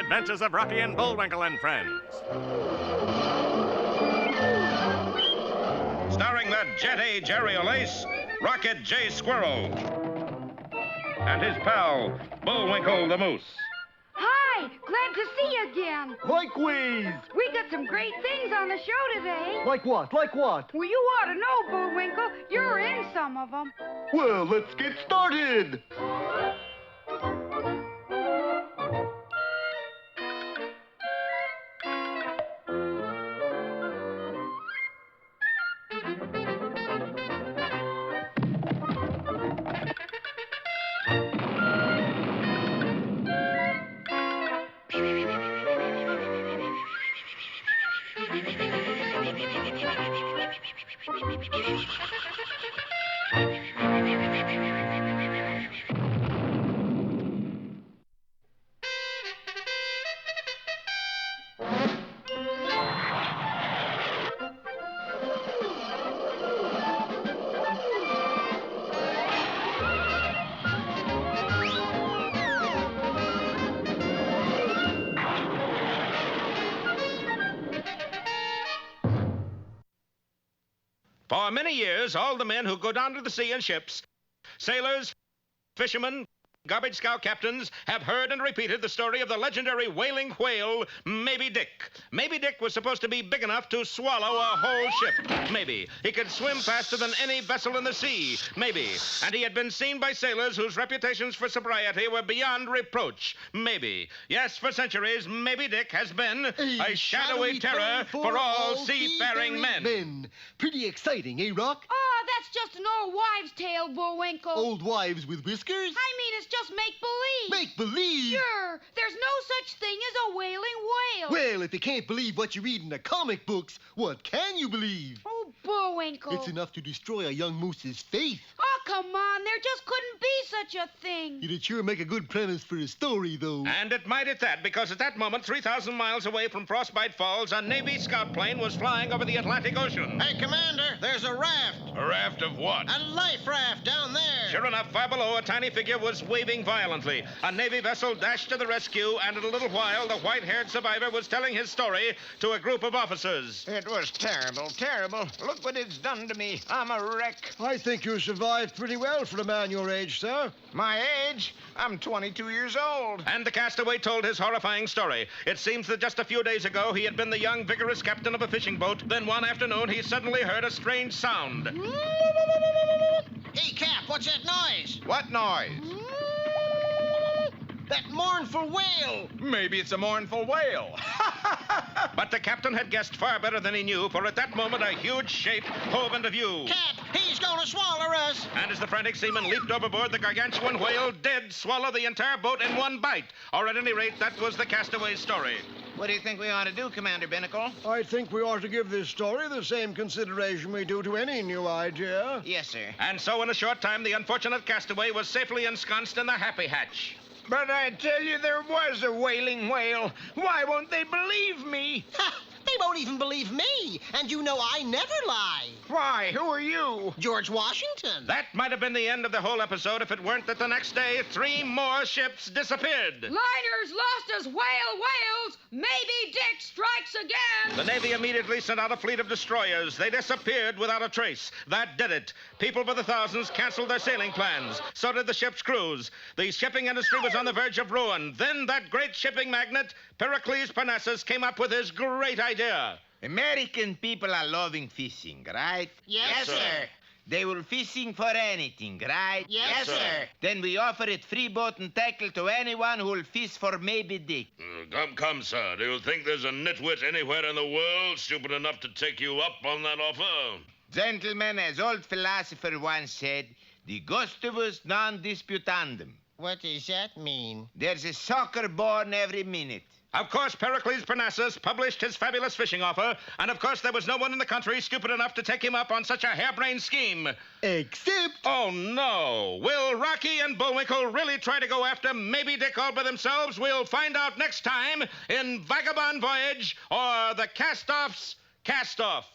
adventures of Rocky and Bullwinkle and Friends. Starring that jet-A aerial ace, Rocket J. Squirrel. And his pal, Bullwinkle the Moose. Hi, glad to see you again. Likewise. We got some great things on the show today. Like what? Like what? Well, you ought to know, Bullwinkle. You're in some of them. Well, let's get started. For many years, all the men who go down to the sea in ships, sailors, fishermen, garbage scow captains, have heard and repeated the story of the legendary Wailing Whale, Maybe Dick. Maybe Dick was supposed to be big enough to swallow a whole ship. Maybe. He could swim faster than any vessel in the sea. Maybe. And he had been seen by sailors whose reputations for sobriety were beyond reproach. Maybe. Yes, for centuries, Maybe Dick has been a shadowy terror for all seafaring men. Pretty exciting, eh, Rock? Oh, that's just an old wives' tale, Bullwinkle. Old wives with whiskers? I mean, it's just make-believe. Make-believe? Sure. There's no such thing as a wailing whale. Well, if you can't believe what you read in the comic books, what can you believe? Oh, Bullwinkle. It's enough to destroy a young moose's faith. Oh, come on. There just couldn't be such a thing. It'd sure make a good premise for a story, though. And it might at that, because at that moment, 3,000 miles away from Frostbite Falls, a Navy scout plane was flying over the Atlantic Ocean. Hey, Commander, there's a raft. A raft of what? A life raft down there. Sure enough, far below, a tiny figure was waving violently. A Navy vessel dashed to the rescue, and in a little while, the white-haired survivor was telling his story to a group of officers. It was terrible, terrible. Look what it's done to me. I'm a wreck. I think you survived pretty well for a man your age, sir. My age? I'm 22 years old. And the castaway told his horrifying story. It seems that just a few days ago, he had been the young, vigorous captain of a fishing boat. Then one afternoon, he suddenly heard a strange sound. Hey, Cap, what's that noise? What noise? That mournful wail. Maybe it's a mournful whale. But the captain had guessed far better than he knew, for at that moment, a huge shape hove into view. Cap, he's gonna swallow us. And as the frantic seaman leaped overboard, the gargantuan whale did swallow the entire boat in one bite. Or at any rate, that was the castaway's story. What do you think we ought to do, Commander Binnacle? I think we ought to give this story the same consideration we do to any new idea. Yes, sir. And so in a short time, the unfortunate castaway was safely ensconced in the Happy Hatch. But I tell you, there was a wailing whale. Why won't they believe me? Ha! They won't even believe me. And you know I never lie. Why? Who are you? George Washington. That might have been the end of the whole episode if it weren't that the next day, 3 more ships disappeared. Liners lost us whales. Maybe Dick strikes again. The Navy immediately sent out a fleet of destroyers. They disappeared without a trace. That did it. People by the thousands canceled their sailing plans. So did the ship's crews. The shipping industry was on the verge of ruin. Then that great shipping magnate, Pericles Parnassus, came up with his great idea. American people are loving fishing, right? Yes, sir. They will fishing for anything, right? Yes, sir. Then we offer it free boat and tackle to anyone who will fish for Maybe Dick. Come, sir. Do you think there's a nitwit anywhere in the world stupid enough to take you up on that offer? Gentlemen, as old philosopher once said, de gustibus non disputandum. What does that mean? There's a sucker born every minute. Of course, Pericles Parnassus published his fabulous fishing offer, and of course there was no one in the country stupid enough to take him up on such a harebrained scheme. Except... Oh, no. Will Rocky and Bullwinkle really try to go after Maybe Dick all by themselves? We'll find out next time in Vagabond Voyage or the Castoffs Castoff.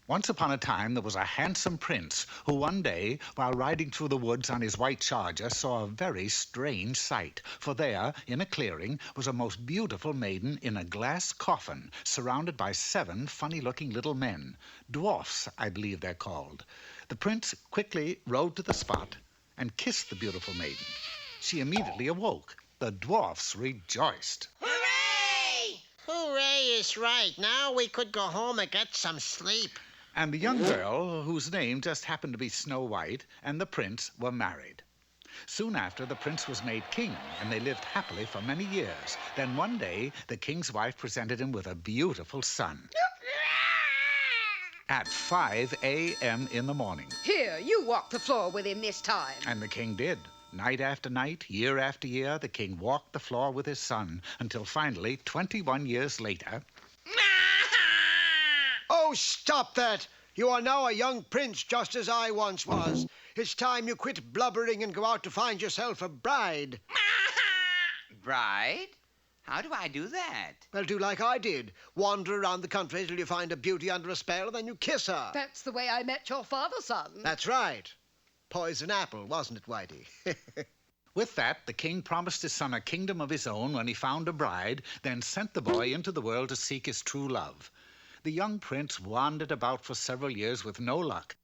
Once upon a time, there was a handsome prince who one day, while riding through the woods on his white charger, saw a very strange sight. For there, in a clearing, was a most beautiful maiden in a glass coffin, surrounded by 7 funny-looking little men. Dwarfs, I believe they're called. The prince quickly rode to the spot and kissed the beautiful maiden. She immediately awoke. The dwarfs rejoiced. Hooray! Hooray is right. Now we could go home and get some sleep. And the young girl, whose name just happened to be Snow White, and the prince were married. Soon after, the prince was made king, and they lived happily for many years. Then one day, the king's wife presented him with a beautiful son. At 5 a.m. in the morning. Here, you walk the floor with him this time. And the king did. Night after night, year after year, the king walked the floor with his son, until finally, 21 years later... Oh, stop that! You are now a young prince, just as I once was. It's time you quit blubbering and go out to find yourself a bride. Bride? How do I do that? Well, do like I did. Wander around the country till you find a beauty under a spell, and then you kiss her. That's the way I met your father, son. That's right. Poison apple, wasn't it, Whitey? With that, the king promised his son a kingdom of his own when he found a bride, then sent the boy into the world to seek his true love. The young prince wandered about for several years with no luck.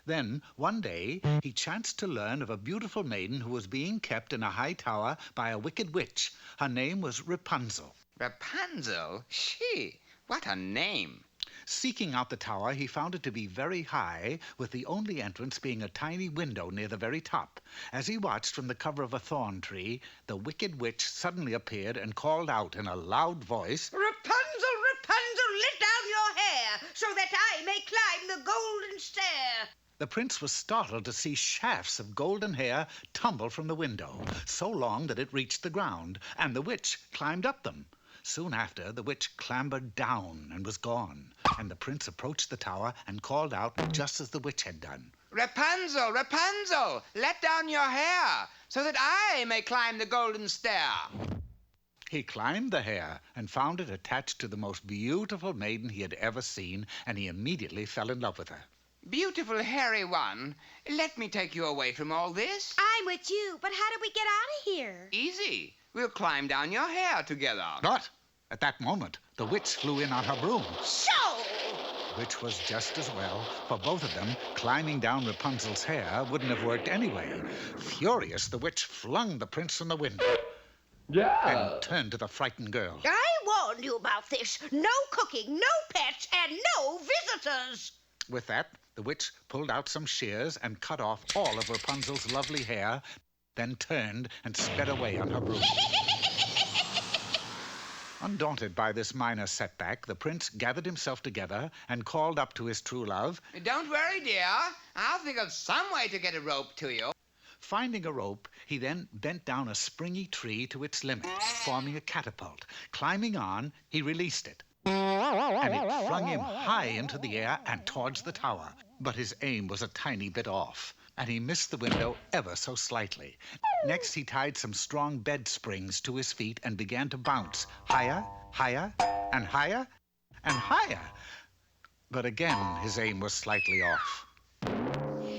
Then, one day, he chanced to learn of a beautiful maiden who was being kept in a high tower by a wicked witch. Her name was Rapunzel. Rapunzel? She? What a name. Seeking out the tower, he found it to be very high, with the only entrance being a tiny window near the very top. As he watched from the cover of a thorn tree, the wicked witch suddenly appeared and called out in a loud voice, Rapunzel, Rapunzel, let down your hair, so that I may climb the golden stair. The prince was startled to see shafts of golden hair tumble from the window, so long that it reached the ground, and the witch climbed up them. Soon after, the witch clambered down and was gone, and the prince approached the tower and called out just as the witch had done. Rapunzel, Rapunzel, let down your hair, so that I may climb the golden stair. He climbed the hair and found it attached to the most beautiful maiden he had ever seen, and he immediately fell in love with her. Beautiful hairy one, let me take you away from all this. I'm with you, but how do we get out of here? Easy. We'll climb down your hair together. But at that moment, the witch flew in on her broom. So! Which was just as well, for both of them, climbing down Rapunzel's hair wouldn't have worked anyway. Furious, the witch flung the prince from the window. And turned to the frightened girl. I warned you about this. No cooking, no pets, and no visitors. With that, the witch pulled out some shears and cut off all of Rapunzel's lovely hair, then turned and sped away on her broom. Undaunted by this minor setback, the prince gathered himself together and called up to his true love. Don't worry, dear. I'll think of some way to get a rope to you. Finding a rope, he then bent down a springy tree to its limit, forming a catapult. Climbing on, he released it. And it flung him high into the air and towards the tower. But his aim was a tiny bit off, and he missed the window ever so slightly. Next, he tied some strong bed springs to his feet and began to bounce higher, higher, and higher, and higher. But again, his aim was slightly off.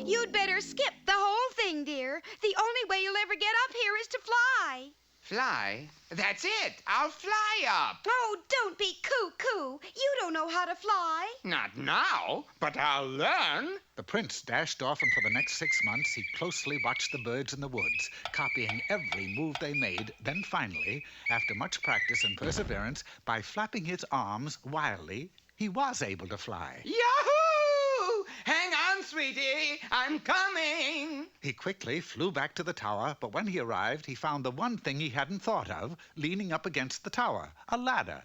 You'd better skip the whole thing, dear. The only way you'll ever get up here is to fly. Fly? That's it. I'll fly up. Oh, don't be cuckoo. You don't know how to fly. Not now, but I'll learn. The prince dashed off, and for the next 6 months, he closely watched the birds in the woods, copying every move they made. Then finally, after much practice and perseverance, by flapping his arms wildly, he was able to fly. Yahoo! Hang on, sweetie. I'm coming. He quickly flew back to the tower, but when he arrived, he found the one thing he hadn't thought of leaning up against the tower, a ladder.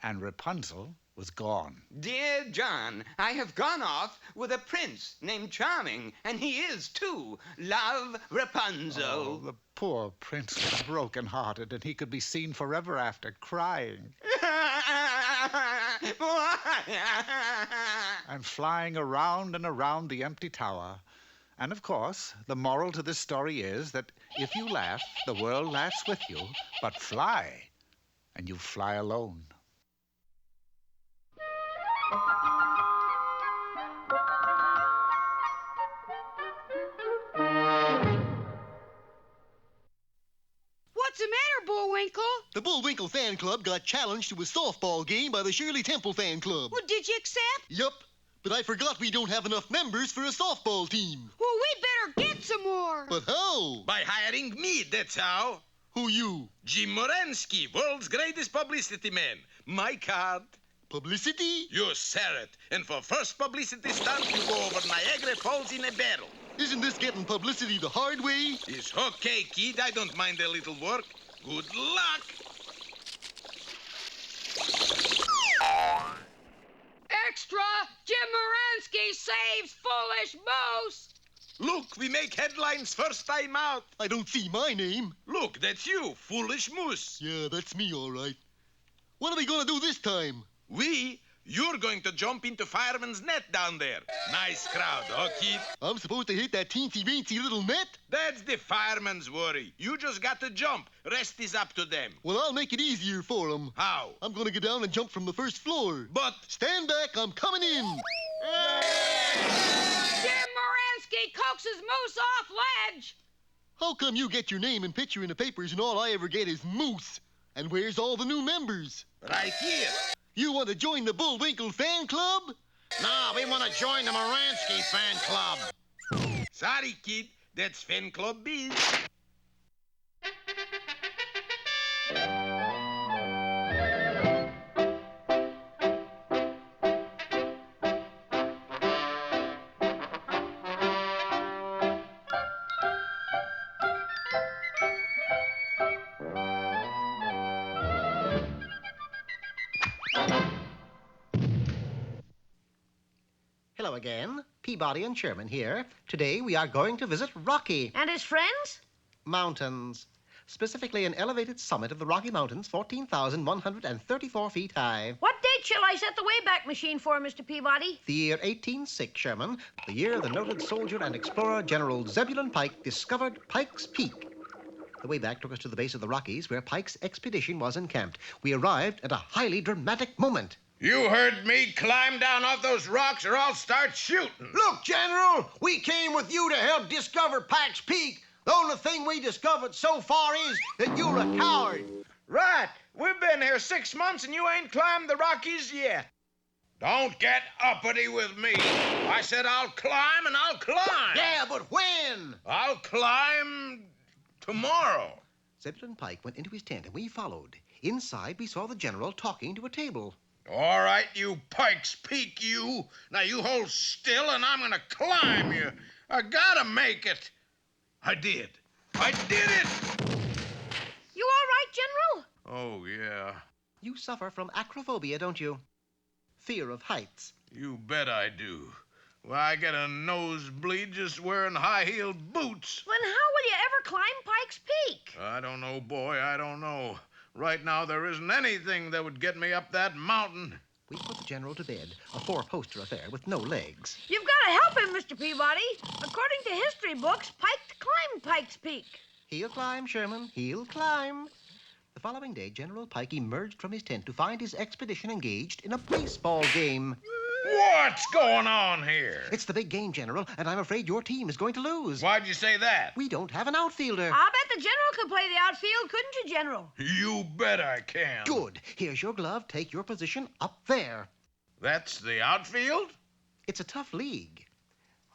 And Rapunzel was gone. Dear John, I have gone off with a prince named Charming, and he is, too. Love, Rapunzel. Oh, the poor prince was broken-hearted, and he could be seen forever after crying and flying around and around the empty tower. And, of course, the moral to this story is that if you laugh, the world laughs with you, but fly, and you fly alone. What's the matter, Bullwinkle? The Bullwinkle fan club got challenged to a softball game by the Shirley Temple fan club. Well, did you accept? Yup, but I forgot we don't have enough members for a softball team. Well, we better get some more. But how? By hiring me, that's how. Who you? Jim Moransky, world's greatest publicity man. My card. Publicity? You sell it. And for first publicity stunt, you go over Niagara Falls in a barrel. Isn't this getting publicity the hard way? It's okay, kid. I don't mind a little work. Good luck. Extra! Jim Moransky saves foolish moose! Look, we make headlines first time out. I don't see my name. Look, that's you, Foolish Moose. Yeah, that's me, all right. What are we gonna do this time? You're going to jump into Fireman's net down there. Nice crowd, huh, kid? I'm supposed to hit that teensy-weensy little net? That's the fireman's worry. You just got to jump. Rest is up to them. Well, I'll make it easier for them. How? I'm gonna get down and jump from the first floor. But... Stand back, I'm coming in. Jim Moransky coaxes moose off ledge! How come you get your name and picture in the papers and all I ever get is moose? And where's all the new members? Right here. You want to join the Bullwinkle fan club? No, we want to join the Moransky fan club. Sorry, kid. That's fan club biz. Hello again. Peabody and Sherman here. Today we are going to visit Rocky. And his friends? Mountains. Specifically an elevated summit of the Rocky Mountains, 14,134 feet high. What date shall I set the Wayback Machine for, Mr. Peabody? The year 1806, Sherman. The year the noted soldier and explorer General Zebulon Pike discovered Pike's Peak. The Wayback took us to the base of the Rockies where Pike's expedition was encamped. We arrived at a highly dramatic moment. You heard me. Climb down off those rocks or I'll start shooting. Look, General, we came with you to help discover Pike's Peak. The only thing we discovered so far is that you're a coward. Right. We've been here 6 months and you ain't climbed the Rockies yet. Don't get uppity with me. I said I'll climb and I'll climb. Yeah, but when? I'll climb tomorrow. Zebulon Pike went into his tent and we followed. Inside, we saw the general talking to a table. All right, you Pike's Peak, you. Now you hold still and I'm gonna climb you. I gotta make it. I did. I did it! You all right, General? Oh, yeah. You suffer from acrophobia, don't you? Fear of heights. You bet I do. Well, I get a nosebleed just wearing high-heeled boots. Then how will you ever climb Pike's Peak? I don't know, boy, I don't know. Right now, there isn't anything that would get me up that mountain. We put the general to bed, a four-poster affair with no legs. You've got to help him, Mr. Peabody. According to history books, Pike climbed Pike's Peak. He'll climb, Sherman. He'll climb. The following day, General Pike emerged from his tent to find his expedition engaged in a baseball game. What's going on here? It's the big game, General, and I'm afraid your team is going to lose. Why'd you say that? We don't have an outfielder. I'll bet the general could play the outfield, couldn't you, General? You bet I can. Good. Here's your glove. Take your position up there. That's the outfield? It's a tough league.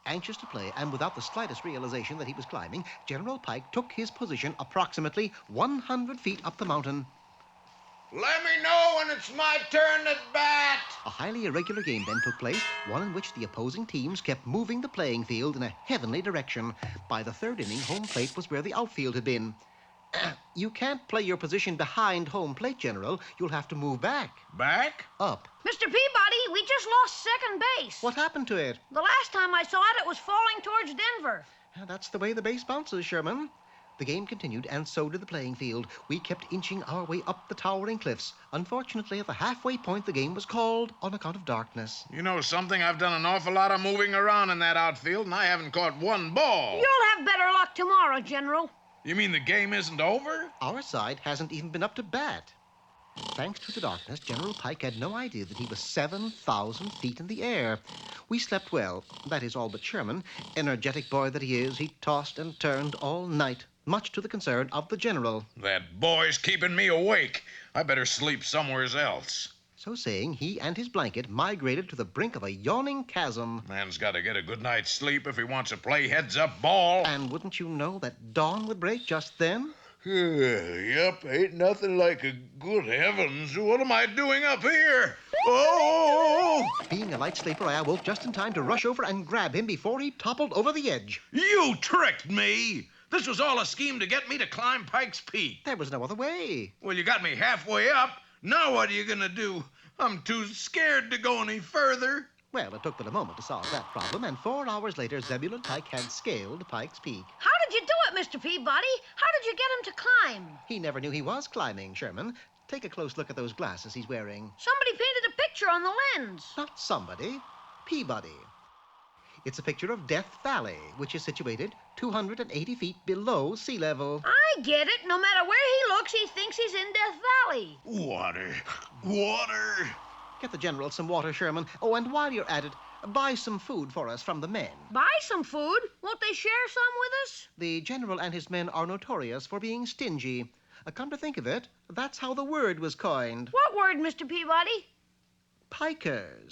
Anxious to play and without the slightest realization that he was climbing, General Pike took his position approximately 100 feet up the mountain. Let me know when it's my turn at bat. A highly irregular game then took place, one in which the opposing teams kept moving the playing field in a heavenly direction. By the third inning, home plate was where the outfield had been. You can't play your position behind home plate, General. You'll have to move back. Back? Up. Mr. Peabody, we just lost second base. What happened to it? The last time I saw it, it was falling towards Denver. That's the way the base bounces, Sherman. The game continued, and so did the playing field. We kept inching our way up the towering cliffs. Unfortunately, at the halfway point, the game was called on account of darkness. You know something? I've done an awful lot of moving around in that outfield, and I haven't caught one ball. You'll have better luck tomorrow, General. You mean the game isn't over? Our side hasn't even been up to bat. Thanks to the darkness, General Pike had no idea that he was 7,000 feet in the air. We slept well. That is, all but Sherman. Energetic boy that he is, he tossed and turned all night, much to the concern of the General. That boy's keeping me awake. I better sleep somewhere else. So saying, he and his blanket migrated to the brink of a yawning chasm. Man's got to get a good night's sleep if he wants to play heads-up ball. And wouldn't you know that dawn would break just then? Yep, ain't nothing like a good heavens. What am I doing up here? Oh! Being a light sleeper, I awoke just in time to rush over and grab him before he toppled over the edge. You tricked me! This was all a scheme to get me to climb Pike's Peak. There was no other way. Well, you got me halfway up. Now what are you gonna do? I'm too scared to go any further. Well, it took but a moment to solve that problem, and 4 hours later, Zebulon Pike had scaled Pike's Peak. How did you do it, Mr. Peabody? How did you get him to climb? He never knew he was climbing, Sherman. Take a close look at those glasses he's wearing. Somebody painted a picture on the lens. Not somebody. Peabody. It's a picture of Death Valley, which is situated 280 feet below sea level. I get it. No matter where he looks, he thinks he's in Death Valley. Water. Water. Get the General some water, Sherman. Oh, and while you're at it, buy some food for us from the men. Buy some food? Won't they share some with us? The General and his men are notorious for being stingy. Come to think of it, that's how the word was coined. What word, Mr. Peabody? Pikers.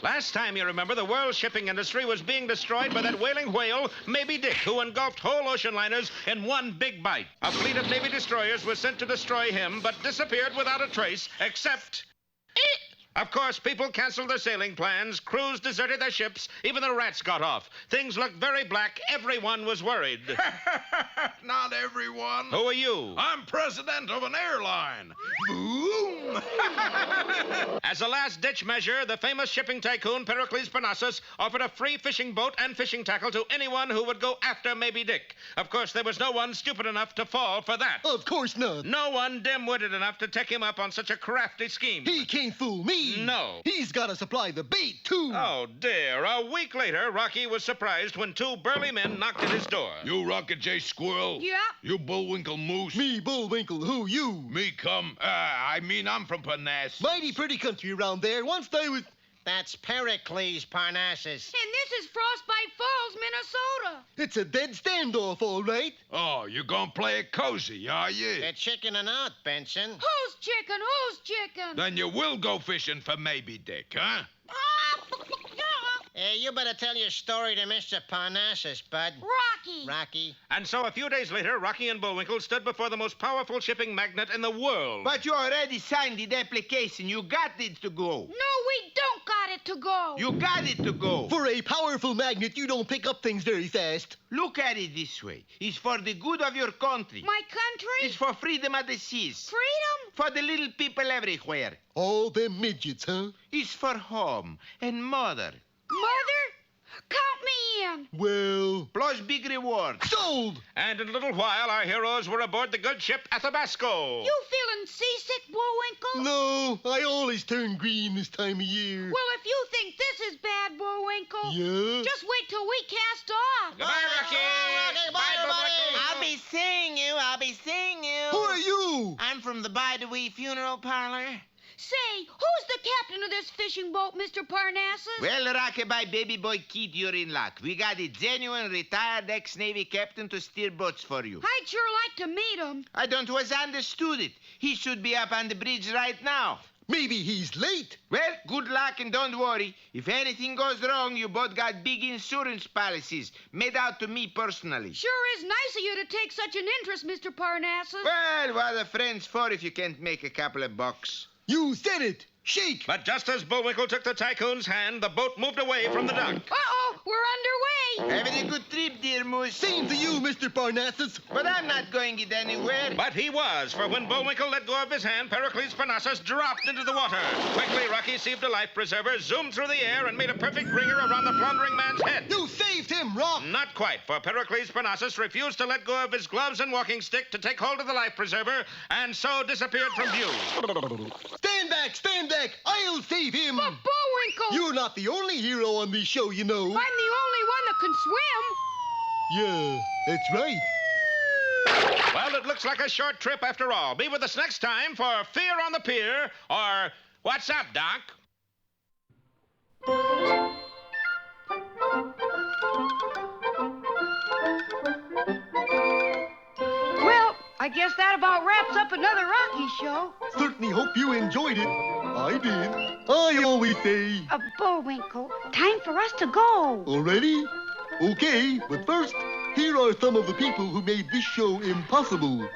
Last time, you remember, the world shipping industry was being destroyed by that wailing whale, Moby Dick, who engulfed whole ocean liners in one big bite. A fleet of Navy destroyers was sent to destroy him, but disappeared without a trace, except... Of course, people canceled their sailing plans, crews deserted their ships, even the rats got off. Things looked very black. Everyone was worried. Not everyone. Who are you? I'm president of an airline. Boom! As a last-ditch measure, the famous shipping tycoon Pericles Parnassus offered a free fishing boat and fishing tackle to anyone who would go after Moby Dick. Of course, there was no one stupid enough to fall for that. Of course not. No one dim-witted enough to take him up on such a crafty scheme. He can't fool me. No. He's got to supply the bait, too. Oh, dear. A week later, Rocky was surprised when 2 burly men knocked at his door. You Rocket J Squirrel? Yeah. You Bullwinkle Moose? Me, Bullwinkle. Who you? Me come. I'm from Parnassus. Mighty pretty country around there. Once they was... That's Pericles Parnassus. And this is Frostbite Falls, Minnesota. It's a dead standoff, all right. Oh, you gonna play it cozy, are you? They're chickening out, Benson. Who's chicken? Who's chicken? Then you will go fishing for Moby Dick, huh? You better tell your story to Mr. Parnassus, bud. Rocky. Rocky. And so a few days later, Rocky and Bullwinkle stood before the most powerful shipping magnate in the world. But you already signed the application. You got it to go. No, we don't got it to go. You got it to go. For a powerful magnet, you don't pick up things very fast. Look at it this way. It's for the good of your country. My country? It's for freedom of the seas. Freedom? For the little people everywhere. All them midgets, huh? It's for home and mother. Mother? Count me in. Well... Plus big reward. Sold! And in a little while, our heroes were aboard the good ship Athabasco. You feeling seasick, Bullwinkle? No, I always turn green this time of year. Well, if you think this is bad, Bullwinkle... Yeah? Just wait till we cast off. Goodbye, Rocky. Bye, Bullwinkle. I'll be seeing you. Who are you? I'm from the By the Wee funeral parlor. Say, who's the captain of this fishing boat, Mr. Parnassus? Well, Rockabye baby boy kid, you're in luck. We got a genuine retired ex-Navy captain to steer boats for you. I'd sure like to meet him. I don't was understood it. He should be up on the bridge right now. Maybe he's late. Well, good luck and don't worry. If anything goes wrong, you both got big insurance policies made out to me personally. Sure is nice of you to take such an interest, Mr. Parnassus. Well, what are friends for if you can't make a couple of bucks? You said it. Shake. But just as Bullwinkle took the tycoon's hand, the boat moved away from the dock. Uh-oh, we're underway. Having a good trip, dear Moose. Same to you, Mr. Parnassus. But I'm not going it anywhere. But he was, for when Bullwinkle let go of his hand, Pericles Parnassus dropped into the water. Quickly, Rocky seized a life preserver, zoomed through the air, and made a perfect ringer around the floundering man's head. You saved him, Rock. Not quite, for Pericles Parnassus refused to let go of his gloves and walking stick to take hold of the life preserver, and so disappeared from view. Stand back, stand back. I'll save him. But Bullwinkle! You're not the only hero on this show, you know. I'm the only one that can swim. Yeah, that's right. Well, it looks like a short trip after all. Be with us next time for Fear on the Pier, or What's Up, Doc? Well, I guess that about wraps up another Rocky show. Certainly hope you enjoyed it. I did. I always say. Bullwinkle, time for us to go. Already? Okay, but first, here are some of the people who made this show impossible.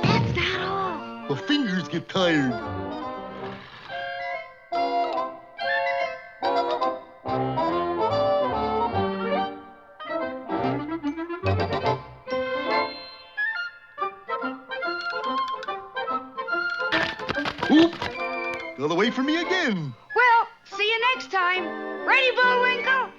That's not all. My fingers get tired. Oop! Got away from me again. Well, see you next time. Ready, Bullwinkle?